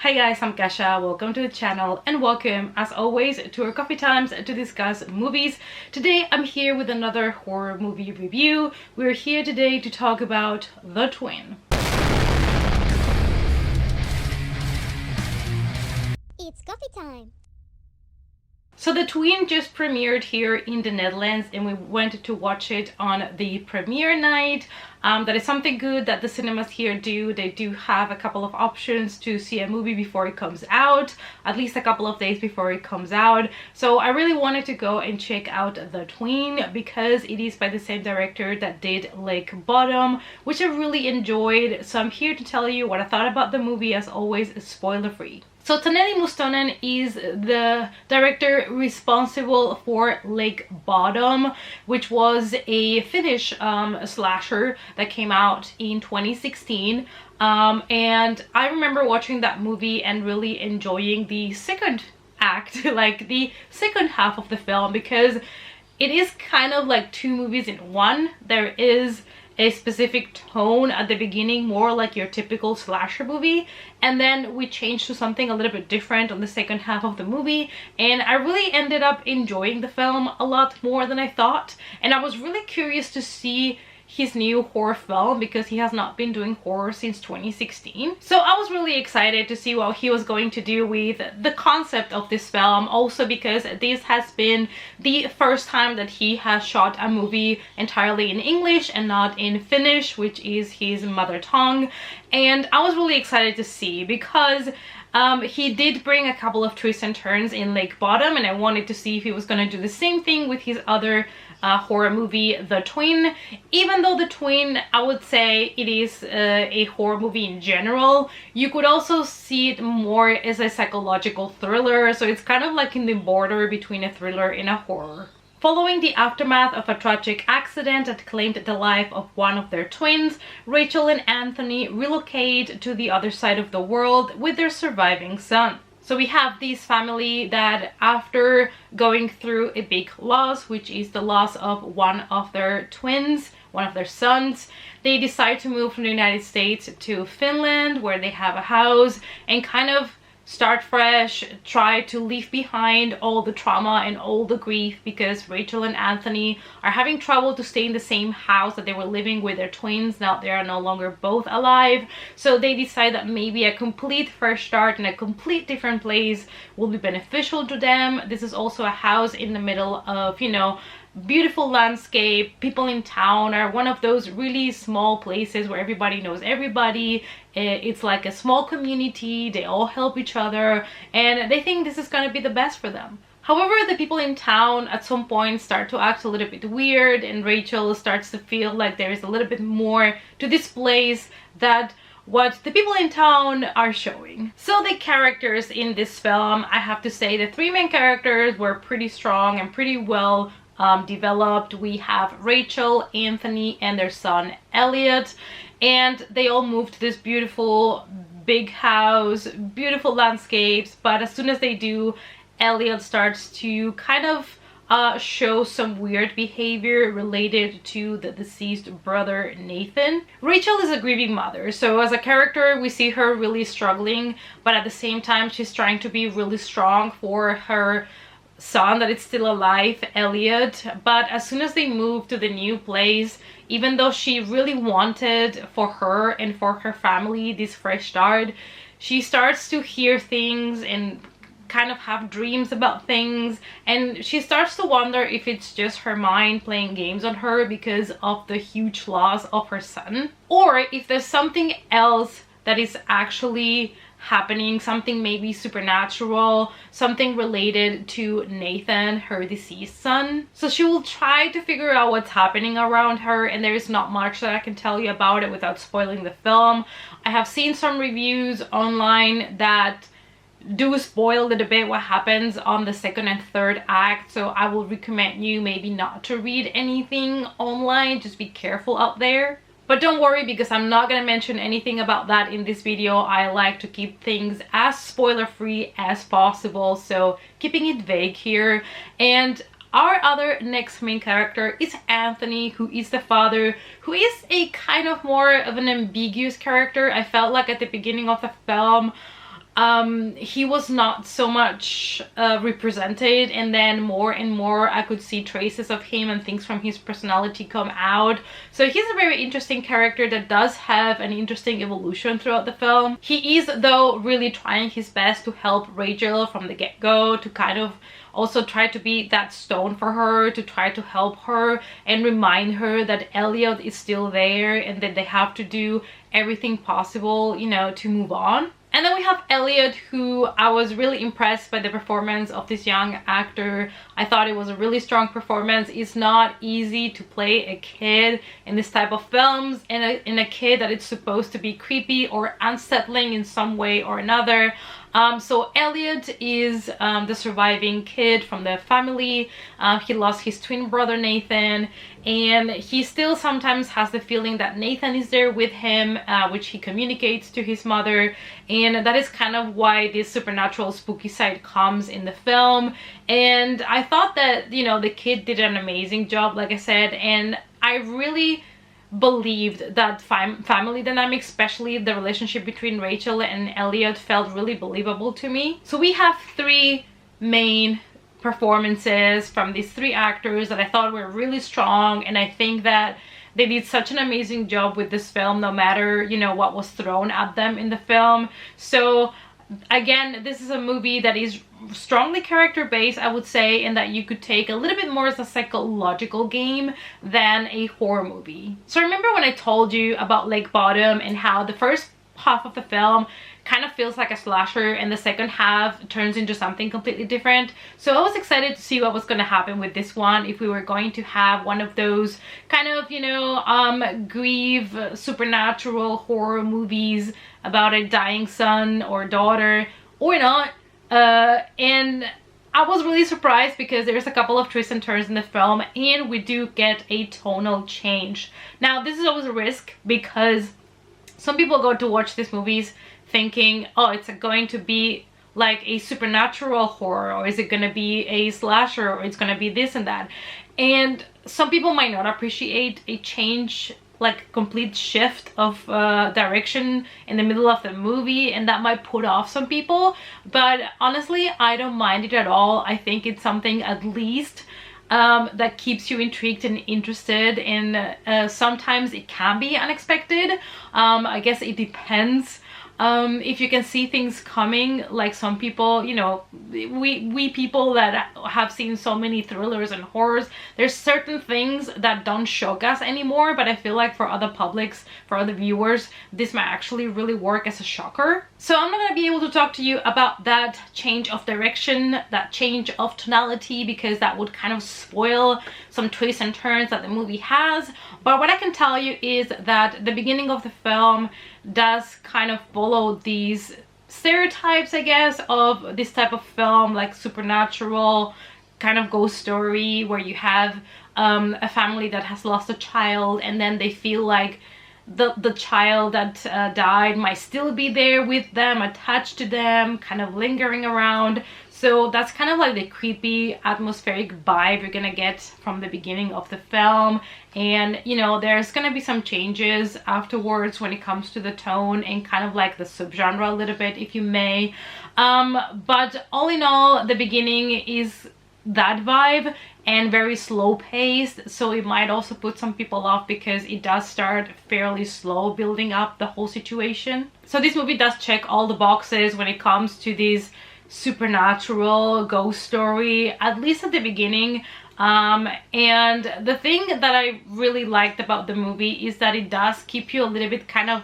Hi guys, I'm Kasha. Welcome to the channel and welcome as always to our coffee times to discuss movies. Today I'm here with another horror movie review. We're here today to talk about The Twin. It's coffee time. So The Twin just premiered here in the Netherlands and we went to watch it on the premiere night. That is something good that the cinemas here do. They do have a couple of options to see a movie before it comes out, at least a couple of days before it comes out. So I really wanted to go and check out The Twin because it is by the same director that did Lake Bottom, which I really enjoyed. So I'm here to tell you what I thought about the movie, as always, spoiler free. So Taneli Mustonen is the director responsible for Lake Bottom, which was a Finnish slasher that came out in 2016. And I remember watching that movie and really enjoying the second act, like the second half of the film, because it is kind of like two movies in one. There is a specific tone at the beginning, more like your typical slasher movie, and then we changed to something a little bit different on the second half of the movie, and I really ended up enjoying the film a lot more than I thought. And I was really curious to see his new horror film because he has not been doing horror since 2016. So I was really excited to see what he was going to do with the concept of this film, also because this has been the first time that he has shot a movie entirely in English and not in Finnish, which is his mother tongue. And I was really excited to see because he did bring a couple of twists and turns in Lake Bottom, and I wanted to see if he was going to do the same thing with his other horror movie, The Twin. Even though The Twin, I would say it is a horror movie in general, you could also see it more as a psychological thriller, so it's kind of like in the border between a thriller and a horror. Following the aftermath of a tragic accident that claimed the life of one of their twins, Rachel and Anthony relocate to the other side of the world with their surviving son. So we have this family that, after going through a big loss, which is the loss of one of their twins, one of their sons, they decide to move from the United States to Finland, where they have a house, and kind of start fresh, try to leave behind all the trauma and all the grief, because Rachel and Anthony are having trouble to stay in the same house that they were living with their twins. Now they are no longer both alive, so they decide that maybe a complete fresh start in a complete different place will be beneficial to them. This is also a house in the middle of, you know, beautiful landscape. People in town are one of those really small places where everybody knows everybody. It's like a small community, they all help each other, and they think this is going to be the best for them. However, the people in town at some point start to act a little bit weird, and Rachel starts to feel like there is a little bit more to this place that what the people in town are showing. So the characters in this film, I have to say the three main characters were pretty strong and pretty well developed. We have Rachel, Anthony, and their son Elliot, and they all moved to this beautiful big house, beautiful landscapes, but as soon as they do, Elliot starts to kind of show some weird behavior related to the deceased brother Nathan. Rachel is a grieving mother, so as a character we see her really struggling, but at the same time she's trying to be really strong for her son that is still alive, Elliot. But as soon as they move to the new place, even though she really wanted for her and for her family this fresh start, she starts to hear things and kind of have dreams about things, and she starts to wonder if it's just her mind playing games on her because of the huge loss of her son, or if there's something else that is actually happening, something maybe supernatural, something related to Nathan, her deceased son. So she will try to figure out what's happening around her, and there is not much that I can tell you about it without spoiling the film. I have seen some reviews online that do spoil a little bit what happens on the second and third act, so I will recommend you maybe not to read anything online. Just be careful out there. But don't worry, because I'm not gonna mention anything about that in this video. I like to keep things as spoiler free as possible, so keeping it vague here. And our other next main character is Anthony, who is the father, who is a kind of more of an ambiguous character. I felt like at the beginning of the film he was not so much represented, and then more and more I could see traces of him and things from his personality come out. So he's a very interesting character that does have an interesting evolution throughout the film. He is, though, really trying his best to help Rachel from the get-go, to kind of also try to be that stone for her, to try to help her and remind her that Elliot is still there and that they have to do everything possible, you know, to move on. And then we have Elliot, who I was really impressed by the performance of this young actor. I thought it was a really strong performance. It's not easy to play a kid in this type of films, and in a kid that is supposed to be creepy or unsettling in some way or another. So Elliot is the surviving kid from the family. He lost his twin brother Nathan, and he still sometimes has the feeling that Nathan is there with him, which he communicates to his mother, and that is kind of why this supernatural spooky side comes in the film. And I thought that, you know, the kid did an amazing job, like I said, and I really believed that family dynamic, especially the relationship between Rachel and Elliot, felt really believable to me. So we have three main performances from these three actors that I thought were really strong, and I think that they did such an amazing job with this film, no matter, you know, what was thrown at them in the film. So again, this is a movie that is strongly character based, I would say, and that you could take a little bit more as a psychological game than a horror movie. So remember when I told you about Lake Bottom and how the first half of the film kind of feels like a slasher and the second half turns into something completely different? So I was excited to see what was going to happen with this one, if we were going to have one of those kind of, you know, grief supernatural horror movies about a dying son or daughter or not. And I was really surprised because there's a couple of twists and turns in the film, and we do get a tonal change. Now this is always a risk because some people go to watch these movies thinking, oh, it's going to be like a supernatural horror, or is it going to be a slasher, or it's going to be this and that. And some people might not appreciate a change, like complete shift of direction in the middle of the movie, and that might put off some people. But honestly, I don't mind it at all. I think it's something at least that keeps you intrigued and interested, and sometimes it can be unexpected. I guess it depends if you can see things coming, like some people, you know, we people that have seen so many thrillers and horrors, there's certain things that don't shock us anymore, but I feel like for other publics, for other viewers, this might actually really work as a shocker. So I'm not going to be able to talk to you about that change of direction, that change of tonality, because that would kind of spoil some twists and turns that the movie has. But what I can tell you is that the beginning of the film does kind of follow these stereotypes, I guess, of this type of film, like supernatural kind of ghost story, where you have a family that has lost a child, and then they feel like the child that died might still be there with them, attached to them, kind of lingering around. So that's kind of like the creepy atmospheric vibe you're gonna get from the beginning of the film. And you know, there's gonna be some changes afterwards when it comes to the tone and kind of like the subgenre a little bit, if you may. But all in all, the beginning is that vibe and very slow paced, so it might also put some people off because it does start fairly slow building up the whole situation. So this movie does check all the boxes when it comes to these supernatural ghost story, at least at the beginning. And the thing that I really liked about the movie is that it does keep you a little bit kind of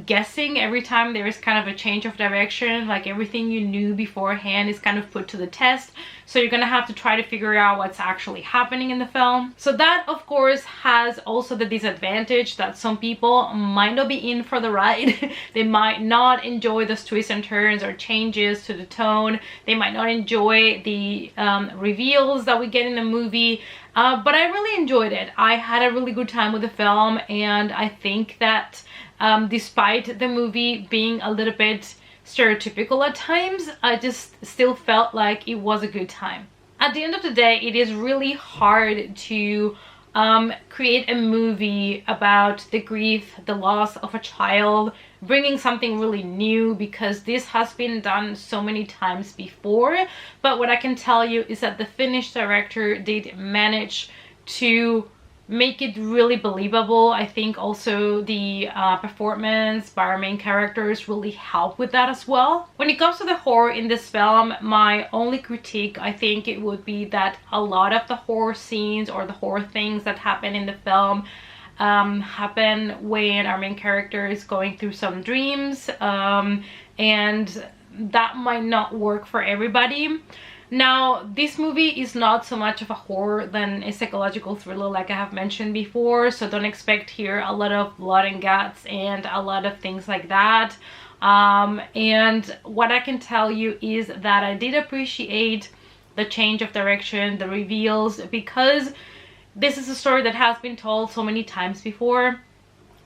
guessing every time there is kind of a change of direction. Like everything you knew beforehand is kind of put to the test, so you're gonna have to try to figure out what's actually happening in the film. So that of course has also the disadvantage that some people might not be in for the ride. They might not enjoy those twists and turns or changes to the tone. They might not enjoy the reveals that we get in the movie. But I really enjoyed it. I had a really good time with the film, and I think that despite the movie being a little bit stereotypical at times, I just still felt like it was a good time. At the end of the day, it is really hard to create a movie about the grief, the loss of a child, bringing something really new, because this has been done so many times before. But what I can tell you is that the Finnish director did manage to make it really believable. I think also the performance by our main characters really help with that as well. When it comes to the horror in this film, my only critique, I think it would be that a lot of the horror scenes or the horror things that happen in the film happen when our main character is going through some dreams, and that might not work for everybody. Now, this movie is not so much of a horror than a psychological thriller, like I have mentioned before, so don't expect here a lot of blood and guts and a lot of things like that. And what I can tell you is that I did appreciate the change of direction, the reveals, because this is a story that has been told so many times before,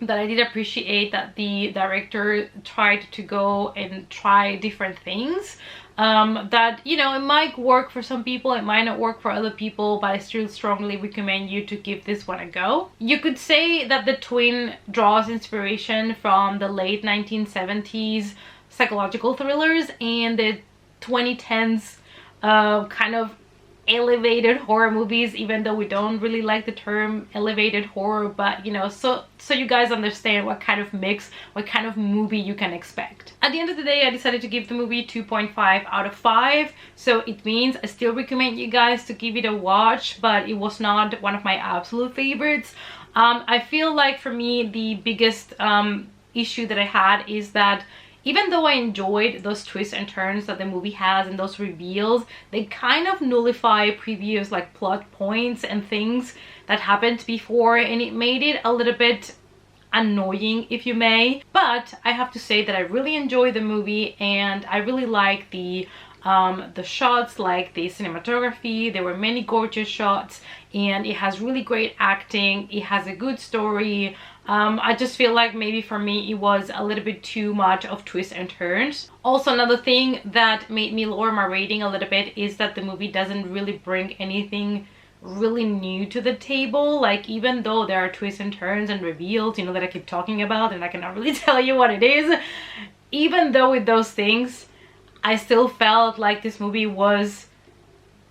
that I did appreciate that the director tried to go and try different things. That, you know, it might work for some people, it might not work for other people, but I still strongly recommend you to give this one a go. You could say that The Twin draws inspiration from the late 1970s psychological thrillers and the 2010s kind of elevated horror movies, even though we don't really like the term elevated horror, but you know, so you guys understand what kind of mix, what kind of movie you can expect. At the end of the day, I decided to give the movie 2.5 out of 5, so it means I still recommend you guys to give it a watch, but it was not one of my absolute favorites. I feel like for me the biggest issue that I had is that even though I enjoyed those twists and turns that the movie has and those reveals, they kind of nullify previous like plot points and things that happened before, and it made it a little bit annoying, if you may. But I have to say that I really enjoyed the movie, and I really like the shots, like the cinematography. There were many gorgeous shots, and it has really great acting. It has a good story. I just feel like maybe for me it was a little bit too much of twists and turns. Also, another thing that made me lower my rating a little bit is that the movie doesn't really bring anything really new to the table. Like, even though there are twists and turns and reveals, you know, that I keep talking about and I cannot really tell you what it is, even though with those things, I still felt like this movie was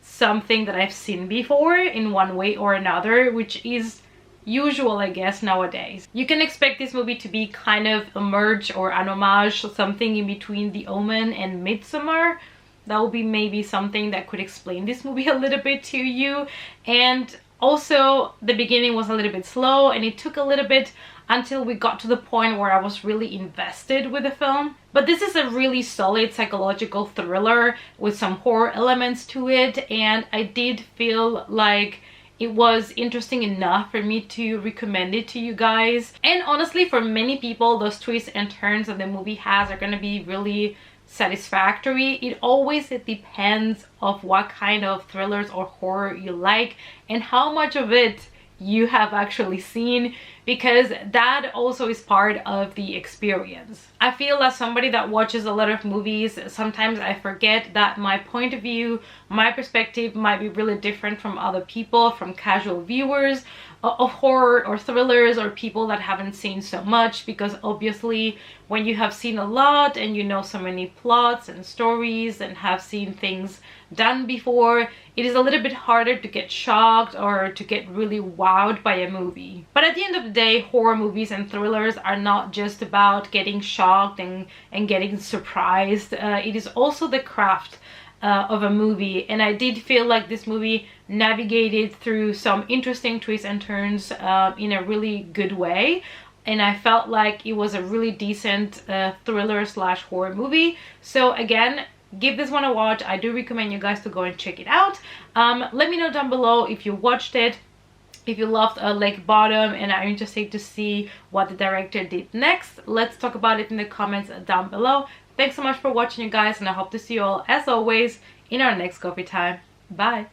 something that I've seen before in one way or another, which is usual, I guess, nowadays. You can expect this movie to be kind of a merge or an homage, something in between The Omen and Midsommar. That would be maybe something that could explain this movie a little bit to you. And also, the beginning was a little bit slow, and it took a little bit until we got to the point where I was really invested with the film. But this is a really solid psychological thriller with some horror elements to it, and I did feel like it was interesting enough for me to recommend it to you guys. And honestly, for many people, those twists and turns that the movie has are gonna be really satisfactory. It always depends of what kind of thrillers or horror you like and how much of it you have actually seen, because that also is part of the experience. I feel as somebody that watches a lot of movies, sometimes I forget that my point of view, my perspective might be really different from other people, from casual viewers of horror or thrillers, or people that haven't seen so much, because obviously when you have seen a lot and you know so many plots and stories and have seen things done before, it is a little bit harder to get shocked or to get really wowed by a movie. But at the end of the day, horror movies and thrillers are not just about getting shocked and getting surprised. It is also the craft of a movie, and I did feel like this movie navigated through some interesting twists and turns in a really good way, and I felt like it was a really decent thriller slash horror movie. So again, give this one a watch. I do recommend you guys to go and check it out. Let me know down below if you watched it, if you loved Lake Bottom and are interested to see what the director did next. Let's talk about it in the comments down below. Thanks so much for watching, you guys, and I hope to see you all, as always, in our next coffee time. Bye!